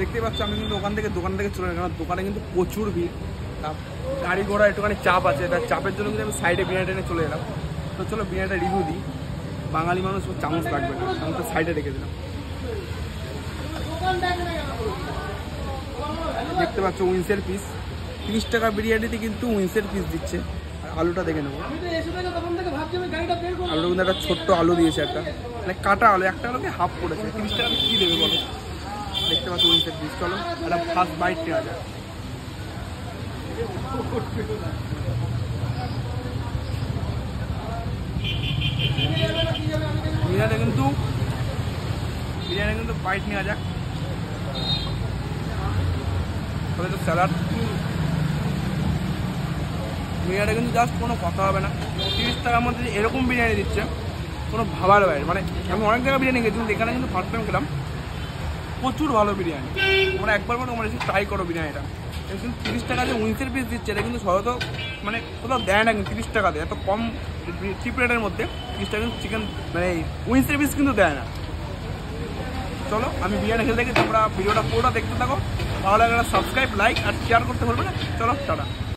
দেখতে পাচ্ছ আমি কিন্তু দোকান থেকে চলে এলাম, কারণ দোকানে কিন্তু প্রচুর ভিড়, গাড়ি ঘোড়া একটুখানি চাপ আছে। তার চাপের জন্য কিন্তু আমি সাইডে বিরিয়ানিটা নিয়ে চলে এলাম। তো চলো বিরিয়ানিটা রিভিউ দিই। বাঙালি মানুষ চামচ লাগবে না, আমি তো সাইডে রেখে দিলাম। দেখতে পাচ্ছ উইন্সের পিস, 30 টাকা বিরিয়ানিতে কিন্তু উইন্সের পিস দিচ্ছে। আর আলুটা দেখে নেবো, আলুটা কিন্তু একটা ছোট্ট আলু দিয়েছে, একটা মানে কাটা আলু, একটা আলুকে হাফ করেছে। 30 টাকা কী দেবে বলো? দেখতে পাচ্ছ উইন্সের পিস। চলো একটা ফার্স্ট বাইট নেওয়া যায়। বিরিয়ানি কিন্তু বাইট নেওয়া যাক। তবে তো স্যালাড, বিরিয়ানিটা কিন্তু জাস্ট কোনো কথা হবে না। 30 টাকার মধ্যে এরকম বিরিয়ানি দিচ্ছে কোনো ভাবার বাইরে। মানে আমি অনেক জায়গায় বিরিয়ানি খেয়েছি, কিন্তু এখানে কিন্তু ফার্স্ট টাইম খেলাম। প্রচুর ভালো বিরিয়ানি, তোমরা একবার করে তোমরা এসে ট্রাই করো বিরিয়ানিটা। কিন্তু 30 টাকা যে উইন্সের পিস দিচ্ছে, এটা কিন্তু সহজত মানে কোথাও দেয় না। কিন্তু 30 টাকা দেয়, এত কম চিপ রেটের মধ্যে 30 টাকা কিন্তু চিকেন মানে উইন্সের পিস কিন্তু দেয় না। চলো আমি বিরিয়ানি খেতে থাকি, তোমরা ভিডিওটা পুরোটা দেখতে থাকো। ভালো লাগলে সাবস্ক্রাইব, লাইক আর শেয়ার করতে ভুলবে না। চলো টাটা।